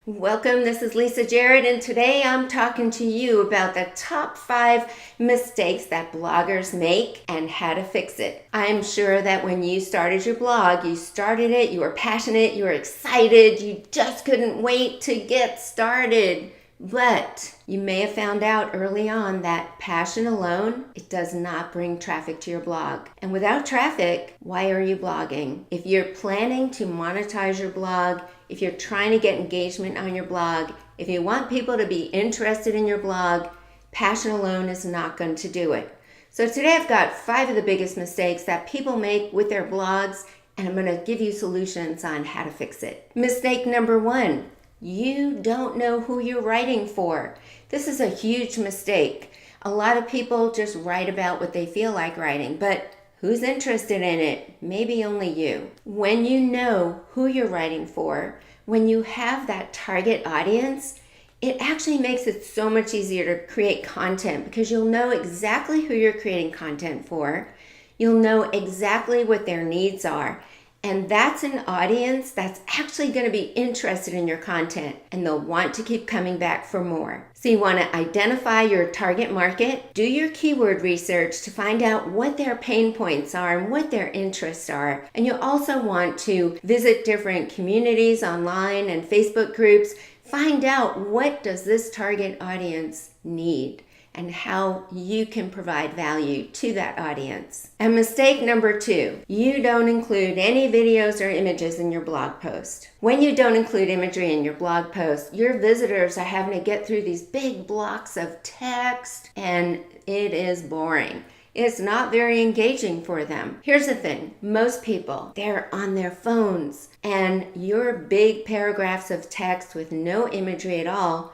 Welcome, this is Lisa Jarrett, and today I'm talking to you about the top 5 mistakes that bloggers make and how to fix it. I'm sure that when you started your blog, you started it, you were passionate, you were excited, you just couldn't wait to get started. But you may have found out early on that passion alone, it does not bring traffic to your blog. And without traffic, why are you blogging? If you're planning to monetize your blog, if you're trying to get engagement on your blog, if you want people to be interested in your blog, passion alone is not going to do it. So today I've got 5 of the biggest mistakes that people make with their blogs, and I'm going to give you solutions on how to fix it. Mistake number 1. You don't know who you're writing for. This is a huge mistake. A lot of people just write about what they feel like writing, but who's interested in it? Maybe only you. When you know who you're writing for, when you have that target audience, it actually makes it so much easier to create content because you'll know exactly who you're creating content for. You'll know exactly what their needs are. And that's an audience that's actually going to be interested in your content, and they'll want to keep coming back for more. So you want to identify your target market, do your keyword research to find out what their pain points are and what their interests are. And you also want to visit different communities online and Facebook groups, find out what does this target audience need and how you can provide value to that audience. And mistake number 2, you don't include any videos or images in your blog post. When you don't include imagery in your blog post, your visitors are having to get through these big blocks of text, and it is boring. It's not very engaging for them. Here's the thing, most people, they're on their phones, and your big paragraphs of text with no imagery at all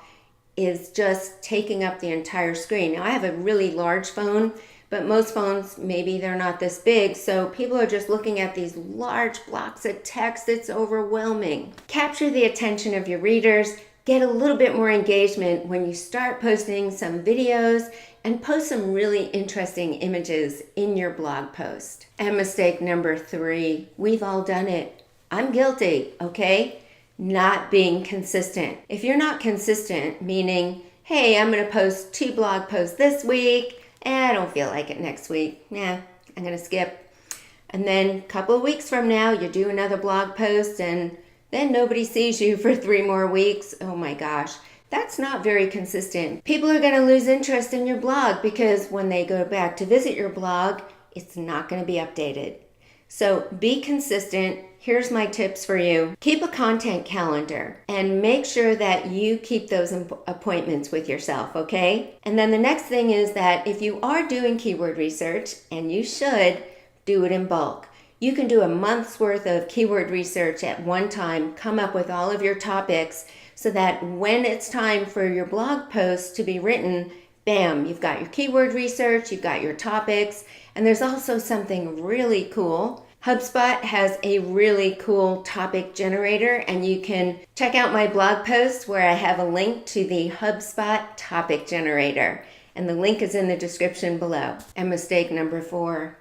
is just taking up the entire screen. Now I have a really large phone, but most phones, maybe they're not this big, so people are just looking at these large blocks of text. It's overwhelming. Capture the attention of your readers, get a little bit more engagement when you start posting some videos and post some really interesting images in your blog post. And mistake number 3, we've all done it. I'm guilty, okay? Not being consistent. If you're not consistent, meaning, hey, I'm going to post 2 blog posts this week, and I don't feel like it next week. I'm going to skip. And then a couple of weeks from now, you do another blog post, and then nobody sees you for 3 more weeks. Oh my gosh, that's not very consistent. People are going to lose interest in your blog because when they go back to visit your blog, it's not going to be updated. So be consistent. Here's my tips for you. Keep a content calendar and make sure that you keep those appointments with yourself, okay? And then the next thing is that if you are doing keyword research, and you should, do it in bulk. You can do a month's worth of keyword research at one time, come up with all of your topics so that when it's time for your blog post to be written, bam, you've got your keyword research, you've got your topics, and there's also something really cool. HubSpot has a really cool topic generator, and you can check out my blog post where I have a link to the HubSpot topic generator, and the link is in the description below. And mistake number 4,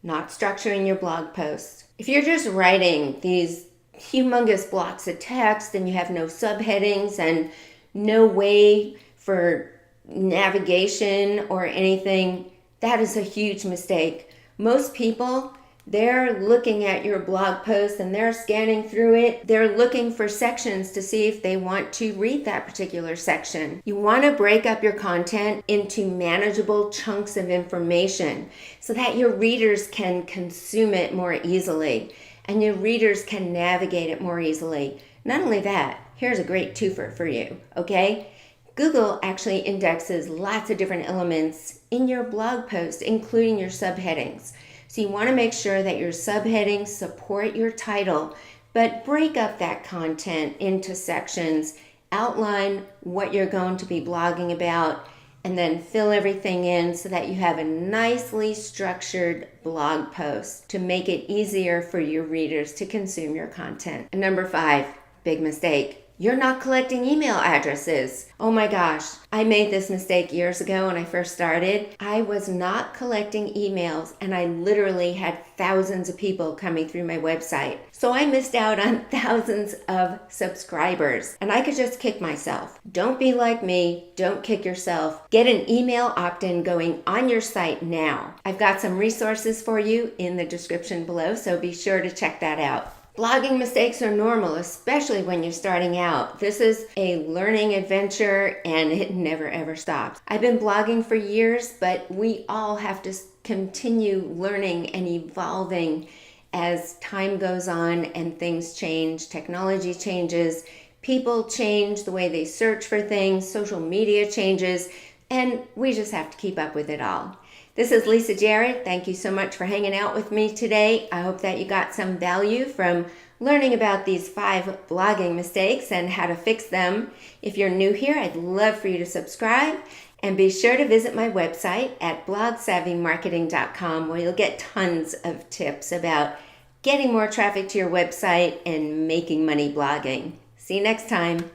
not structuring your blog post. If you're just writing these humongous blocks of text and you have no subheadings and no way for navigation or anything, that is a huge mistake. Most people, they're looking at your blog post and they're scanning through it. They're looking for sections to see if they want to read that particular section. You want to break up your content into manageable chunks of information so that your readers can consume it more easily and your readers can navigate it more easily. Not only that, here's a great twofer for you, okay? Google actually indexes lots of different elements in your blog post, including your subheadings. So you want to make sure that your subheadings support your title, but break up that content into sections, outline what you're going to be blogging about, and then fill everything in so that you have a nicely structured blog post to make it easier for your readers to consume your content. And number 5, big mistake. You're not collecting email addresses. Oh my gosh, I made this mistake years ago when I first started. I was not collecting emails and I literally had thousands of people coming through my website. So I missed out on thousands of subscribers and I could just kick myself. Don't be like me. Don't kick yourself. Get an email opt-in going on your site now. I've got some resources for you in the description below, so be sure to check that out. Blogging mistakes are normal, especially when you're starting out. This is a learning adventure and it never ever stops. I've been blogging for years, but we all have to continue learning and evolving as time goes on and things change, technology changes, people change the way they search for things, social media changes, and we just have to keep up with it all. This is Lisa Jarrett. Thank you so much for hanging out with me today. I hope that you got some value from learning about these 5 blogging mistakes and how to fix them. If you're new here, I'd love for you to subscribe and be sure to visit my website at blogsavvymarketing.com where you'll get tons of tips about getting more traffic to your website and making money blogging. See you next time.